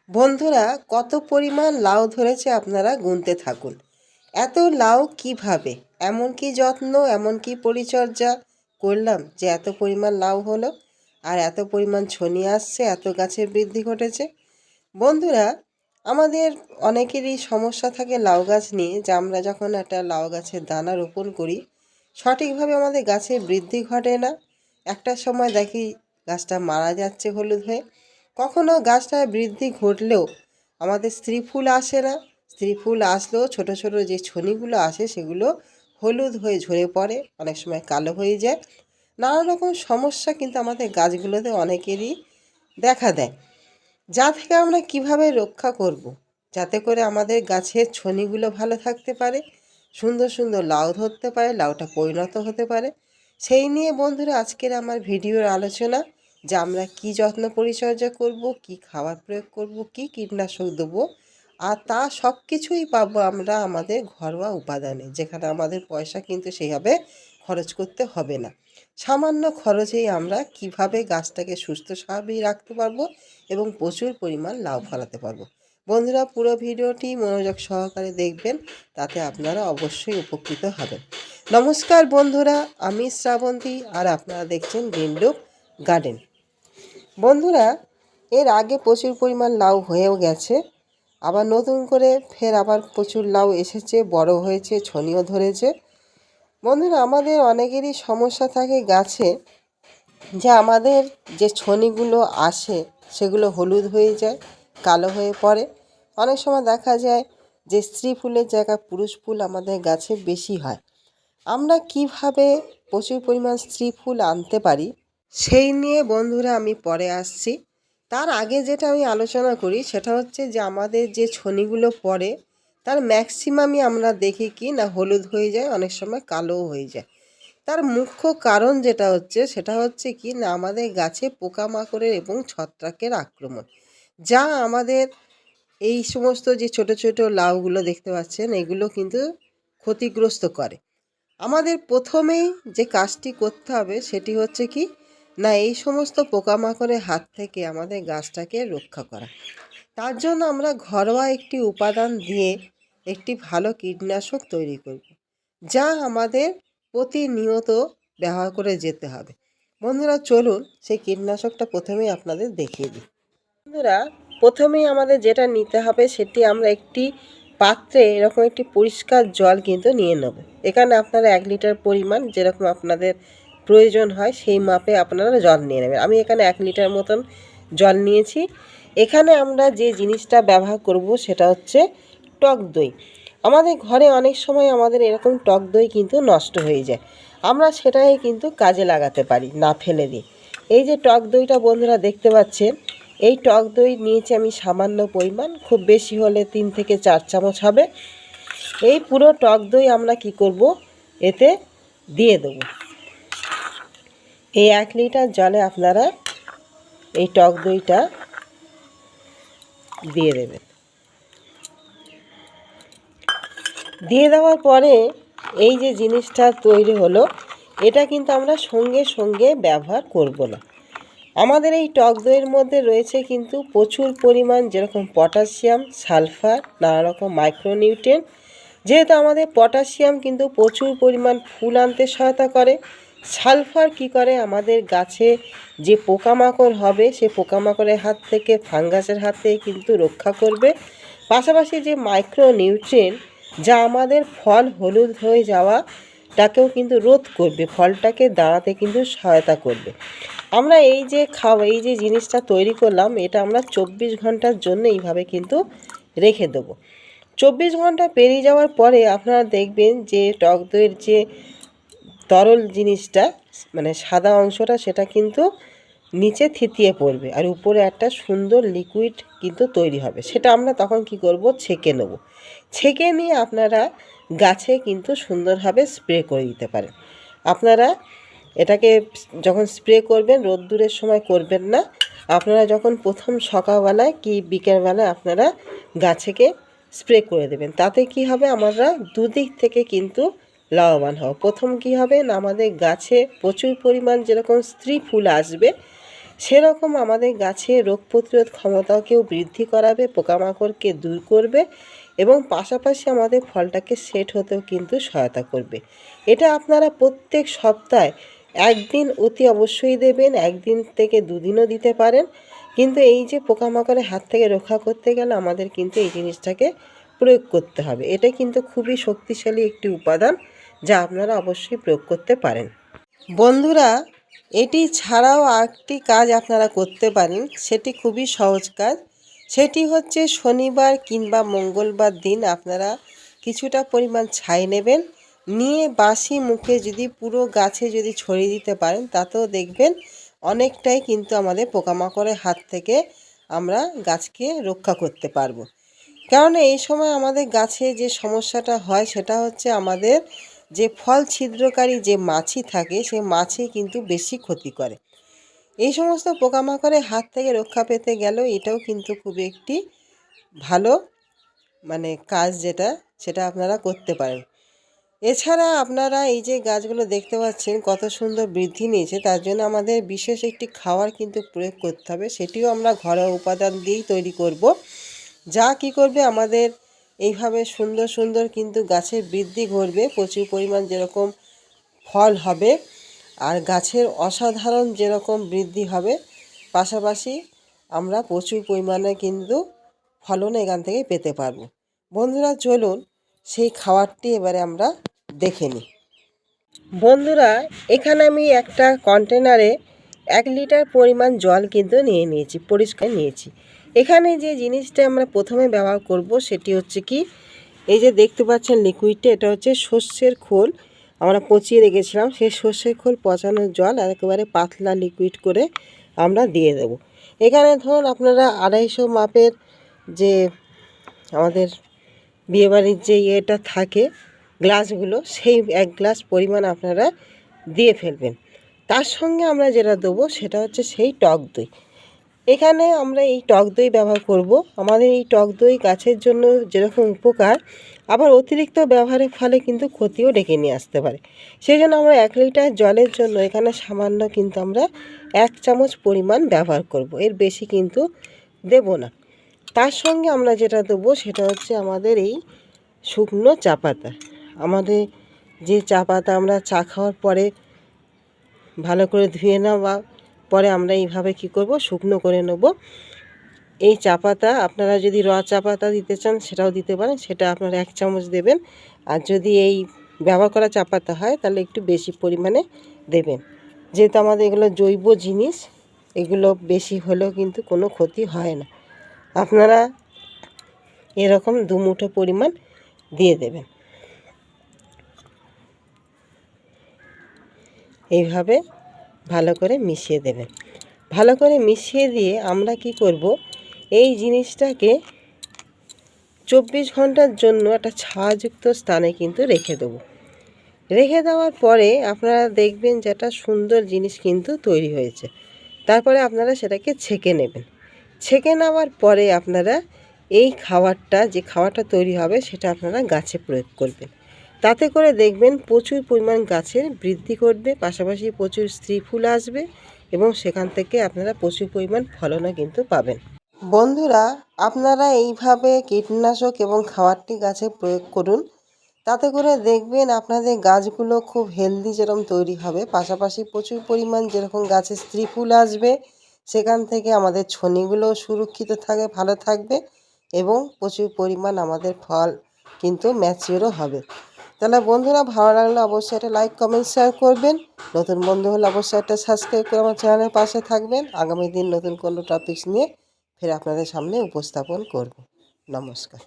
বন্ধুরা, কত পরিমাণ লাউ ধরেছে আপনারা গুনতে থাকুন। এত লাউ কিভাবে, এমন কি যত্ন, এমন কি পরিচর্যা করলাম যে এত পরিমাণ লাউ হলো আর এত পরিমাণ ছড়িয়ে আসছে, এত গাছের বৃদ্ধি ঘটেছে। বন্ধুরা, আমাদের অনেকেরই সমস্যা থাকে লাউ গাছ নিয়ে, যে আমরা যখন একটা লাউ গাছের দানা রোপণ করি সঠিকভাবে আমাদের গাছের বৃদ্ধি ঘটে না। একটা সময় দেখি গাছটা মারা যাচ্ছে হলুদ হয়ে। কখনো গাছটায় বৃদ্ধি ঘটলেও আমাদের স্ত্রী ফুল আসে না। স্ত্রী ফুল আসলেও ছোট ছোট যে ছনিগুলো আসে সেগুলো হলুদ হয়ে ঝরে পড়ে, অনেক সময় কালো হয়ে যায়। নানা রকম সমস্যা কিন্তু আমাদের গাছগুলোতে অনেকেরই দেখা দেয়। যা থেকে আমরা কিভাবে রক্ষা করব, যাতে করে আমাদের গাছের ছনিগুলো ভালো থাকতে পারে, সুন্দর সুন্দর লাউ ধরতে পারে, লাউটা পরিণত হতে পারে, সেই নিয়ে বন্ধুরা আজকের আমার ভিডিওর আলোচনা। যে আমরা কী যত্ন পরিচর্যা করব, কি খাবার প্রয়োগ করব, কি কীটনাশক দেবো, আর তা সব কিছুই পাবো আমরা আমাদের ঘরোয়া উপাদানে, যেখানে আমাদের পয়সা কিন্তু সেইভাবে খরচ করতে হবে না। সামান্য খরচেই আমরা কিভাবে গাছটাকে সুস্থ স্বাভাবিক রাখতে পারবো এবং প্রচুর পরিমাণ লাউ ফলাতে পারবো। বন্ধুরা, পুরো ভিডিওটি মনোযোগ সহকারে দেখবেন, তাতে আপনারা অবশ্যই উপকৃত হবেন। নমস্কার বন্ধুরা, আমি শ্রাবন্তী আর আপনারা দেখছেন গ্রিনলুক গার্ডেন। বন্ধুরা, এর আগে প্রচুর পরিমাণ লাউ হয়েও গেছে, আবার নতুন করে ফের আবার প্রচুর লাউ এসেছে, বড় হয়েছে, ছনিও ধরেছে। বন্ধুরা, আমাদের অনেকেরই সমস্যা থাকে গাছে, যে আমাদের যে ছনিগুলো আসে সেগুলো হলুদ হয়ে যায়, কালো হয়ে পড়ে। অনেক সময় দেখা যায় যে স্ত্রী ফুলের জায়গায় পুরুষ ফুল আমাদের গাছে বেশি হয়। আমরা কিভাবে প্রচুর পরিমাণ স্ত্রী ফুল আনতে পারি সেই নিয়ে বন্ধুরা আমি পরে আসছি। তার আগে যেটা আমি আলোচনা করি সেটা হচ্ছে যে আমাদের যে ছনিগুলো পড়ে তার ম্যাক্সিমামই আমরা দেখি কি না হলুদ হয়ে যায়, অনেক সময় কালোও হয়ে যায়। তার মুখ্য কারণ যেটা হচ্ছে সেটা হচ্ছে কি না আমাদের গাছে পোকামাকড়ের এবং ছত্রাকের আক্রমণ, যা আমাদের এই সমস্ত যে ছোট ছোট লাউগুলো দেখতে পাচ্ছেন এগুলো কিন্তু ক্ষতিগ্রস্ত করে। আমাদের প্রথমেই যে কাজটি করতে হবে সেটি হচ্ছে কি না এই সমস্ত পোকামাকড়ের হাত থেকে আমাদের গাছটাকে রক্ষা করা। তার জন্য আমরা ঘরোয়া একটি উপাদান দিয়ে একটি ভালো কীটনাশক তৈরি করব, যা আমাদের প্রতিনিয়ত ব্যবহার করে যেতে হবে। বন্ধুরা চলুন সেই কীটনাশকটা প্রথমেই আপনাদের দেখিয়ে দিই। বন্ধুরা, প্রথমেই আমাদের যেটা নিতে হবে সেটি আমরা একটি পাত্রে এরকম একটি পরিষ্কার জল কিন্তু নিয়ে নেব। এখানে আপনারা 1 লিটার পরিমাণ যেরকম আপনাদের প্রয়োজন হয় সেই মাপে আপনারা জল নিয়ে নেবেন। আমি এখানে 1 লিটার মতন জল নিয়েছি। এখানে আমরা যে জিনিসটা ব্যবহার করব সেটা হচ্ছে টক দই। আমাদের ঘরে অনেক সময় আমাদের এরকম টক দই কিন্তু নষ্ট হয়ে যায়, আমরা সেটাই কিন্তু কাজে লাগাতে পারি না ফেলে দিই। এই যে টক দইটা বন্ধুরা দেখতে পাচ্ছেন, এই টক দই নিয়েছি আমি সামান্য পরিমাণ, খুব বেশি হলে 3 থেকে 4 চামচ হবে। এই পুরো টক দই আমরা কি করব, এতে দিয়ে দেব। এই 1 লিটার জলে আপনারা এই টক দইটা দিয়ে দেবেন। দিয়ে দেওয়ার পরে এই যে জিনিসটা তৈরি হলো, এটা কিন্তু আমরা সঙ্গে সঙ্গে ব্যবহার করব না। আমাদের এই টক দইয়ের মধ্যে রয়েছে কিন্তু প্রচুর পরিমাণ যেরকম পটাশিয়াম, সালফার, নানা রকম মাইক্রোনিউট্রিয়েন্ট। যেহেতু আমাদের পটাশিয়াম কিন্তু প্রচুর পরিমাণ ফুল আনতে সহায়তা করে, সালফার কি করে আমাদের গাছে যে পোকামাকড় হবে সে পোকামাকড়ের হাত থেকে, ফাঙ্গাসের হাত থেকে কিন্তু রক্ষা করবে। পাশাপাশি যে মাইক্রোনিউট্রিয়েন্ট যা আমাদের ফল হলুদ হয়ে যাওয়াটাকেও কিন্তু রোধ করবে, ফলটাকে দাঁড়াতে কিন্তু সহায়তা করবে। আমরা এই যে জিনিসটা তৈরি করলাম এটা আমরা 24 ঘন্টার জন্য এইভাবে কিন্তু রেখে দেবো। 24 ঘন্টা পেরিয়ে যাওয়ার পরে আপনারা দেখবেন যে টক দইয়ের যে তরল জিনিসটা মানে সাদা অংশটা সেটা কিন্তু নিচে থিতিয়ে পড়বে আর উপরে একটা সুন্দর লিকুইড কিন্তু তৈরি হবে। সেটা আমরা তখন কি করব, ছেঁকে নেব। ছেঁকে নিয়ে আপনারা গাছে কিন্তু সুন্দরভাবে স্প্রে করে দিতে পারেন। আপনারা এটাকে যখন স্প্রে করবেন রোদ্দুরের সময় করবেন না, আপনারা যখন প্রথম সকালবেলায় কি বিকেলবেলায় আপনারা গাছেকে স্প্রে করে দেবেন। তাতে কি হবে, আমরা দুদিক থেকে কিন্তু লাভবান হব। প্রথম কি হবে না আমাদের গাছে প্রচুর পরিমাণ যেরকম স্ত্রী ফুল আসবে, সেরকম আমাদের গাছের রোগ প্রতিরোধ ক্ষমতাকেও বৃদ্ধি করাবে, পোকামাকড়কে দূর করবে এবং পাশাপাশি আমাদের ফলটাকে সেট হতেও কিন্তু সহায়তা করবে। এটা আপনারা প্রত্যেক সপ্তাহে একদিন অতি অবশ্যই দেবেন, একদিন থেকে দুদিনও দিতে পারেন। কিন্তু এই যে পোকামাকড়ের হাত থেকে রক্ষা করতে গেলে আমাদের কিন্তু এই জিনিসটাকে প্রয়োগ করতে হবে। এটা কিন্তু খুবই শক্তিশালী একটি উপাদান, যা আপনারা অবশ্যই প্রয়োগ করতে পারেন। বন্ধুরা, এটি ছাড়াও আরেকটি কাজ আপনারা করতে পারেন, সেটি খুবই সহজ কাজ। সেটি হচ্ছে শনিবার কিংবা মঙ্গলবার দিন আপনারা কিছুটা পরিমাণ ছাই নেবেন, নিয়ে বাসি মুখে যদি পুরো গাছে যদি ছড়িয়ে দিতে পারেন, তাতেও দেখবেন অনেকটাই কিন্তু আমাদের পোকামাকড়ের হাত থেকে আমরা গাছকে রক্ষা করতে পারবো। কারণ এই সময় আমাদের গাছে যে সমস্যাটা হয় সেটা হচ্ছে আমাদের যে ফল ছিদ্রকারী যে মাছি থাকে, সেই মাছি কিন্তু বেশি ক্ষতি করে। এই সমস্ত পোকামাকড়ের হাত থেকে রক্ষা পেতে গেলেও এটাও কিন্তু খুব একটি ভালো কাজ, সেটা আপনারা করতে পারেন। এছাড়া আপনারা এই যে গাছগুলো দেখতে পাচ্ছেন কত সুন্দর বৃদ্ধি নিয়েছে, তার জন্য আমাদের বিশেষ একটি খাবার কিন্তু প্রয়োগ করতে হবে। সেটিও আমরা ঘরোয়া উপাদান দিয়েই তৈরি করব, যা কি করবে আমাদের এইভাবে সুন্দর সুন্দর কিন্তু গাছের বৃদ্ধি ঘটবে, প্রচুর পরিমাণ যেরকম ফল হবে আর গাছের অসাধারণ যেরকম বৃদ্ধি হবে, পাশাপাশি আমরা প্রচুর পরিমাণে কিন্তু ফলন এখান থেকে পেতে পারবো। বন্ধুরা, চলুন সেই খাবারটি এবারে আমরা দেখে নিই। বন্ধুরা, এখানে আমি একটা কন্টেনারে 1 লিটার পরিমাণ জল কিন্তু নিয়ে নিয়েছি, পরিষ্কার নিয়েছি। এখানে যে জিনিসটা আমরা প্রথমে ব্যবহার করব সেটি হচ্ছে কি, এই যে দেখতে পাচ্ছেন লিকুইডটা, এটা হচ্ছে সর্ষের খোল আমরা পচিয়ে রেখেছিলাম। সেই সর্ষের খোল পচানোর জল আর একেবারে পাতলা লিকুইড করে আমরা দিয়ে দেব। এখানে ধরুন আপনারা 250 মাপের যে আমাদের বিয়েবাড়ির যে ইয়েটা থাকে গ্লাসগুলো, সেই 1 গ্লাস পরিমাণ আপনারা দিয়ে ফেলবেন। তার সঙ্গে আমরা যেটা দেবো সেটা হচ্ছে সেই টক দই। এখানে আমরা এই টক দই ব্যবহার করব। আমাদের এই টক দই গাছের জন্য যেরকম উপকার, আবার অতিরিক্ত ব্যবহারের ফলে কিন্তু ক্ষতিও ডেকে নিয়ে আসতে পারে। সেই জন্য আমরা 1 লিটার জলের জন্য এখানে সামান্য কিন্তু আমরা 1 চামচ পরিমাণ ব্যবহার করব, এর বেশি কিন্তু দেব না। তার সঙ্গে আমরা যেটা দেবো সেটা হচ্ছে আমাদের এই শুকনো চা পাতা। আমাদের যে চা পাতা আমরা চা খাওয়ার পরে ভালো করে ধুয়ে নেওয়া পরে আমরা এইভাবে কি করব, শুকনো করে নেব। এই চা পাতা আপনারা যদি র চা পাতা দিতে চান সেটাও দিতে পারেন, সেটা আপনারা 1 চামচ দেবেন। আর যদি এই ব্যবহার করা চা পাতা হয় তাহলে একটু বেশি পরিমাণে দেবেন, যেহেতু আমাদের এগুলো জৈব জিনিস, এগুলো বেশি হলেও কিন্তু কোনো ক্ষতি হয় না। আপনারা এরকম 2 মুঠো পরিমাণ দিয়ে দেবেন। এইভাবে ভালো করে মিশিয়ে দেবেন। ভালো করে মিশিয়ে দিয়ে আমরা কি করব, এই জিনিসটাকে 24 ঘন্টার জন্য একটা ছায়াযুক্ত স্থানে কিন্তু রেখে দেবো। রেখে দেওয়ার পরে আপনারা দেখবেন যে একটা সুন্দর জিনিস কিন্তু তৈরি হয়েছে। তারপরে আপনারা সেটাকে ছেঁকে নেবেন। ছেঁকে নেওয়ার পরে আপনারা এই খাবারটা, যে খাবারটা তৈরি হবে সেটা আপনারা গাছে প্রয়োগ করবেন। তাতে করে দেখবেন প্রচুর পরিমাণ গাছের বৃদ্ধি ঘটবে, পাশাপাশি প্রচুর স্ত্রী ফুল আসবে এবং সেখান থেকে আপনারা প্রচুর পরিমাণ ফলনও কিন্তু পাবেন। বন্ধুরা, আপনারা এইভাবে কীটনাশক এবং খাবারটি গাছে প্রয়োগ করুন। তাতে করে দেখবেন আপনাদের গাছগুলো খুব হেলদি যেরকম তৈরি হবে, পাশাপাশি প্রচুর পরিমাণ যেরকম গাছে স্ত্রী ফুল আসবে, সেখান থেকে আমাদের ছনিগুলো সুরক্ষিত থাকবে, ভালো থাকবে এবং প্রচুর পরিমাণ আমাদের ফল কিন্তু ম্যাচিওরও হবে। তাহলে বন্ধুরা, ভালো লাগলে অবশ্যই একটা লাইক, কমেন্ট, শেয়ার করবেন। নতুন বন্ধু হলে অবশ্যই একটা সাবস্ক্রাইব করে আমার চ্যানেলের পাশে থাকবেন। আগামী দিন নতুন কোনো টপিকস নিয়ে ফের আপনাদের সামনে উপস্থাপন করব। নমস্কার।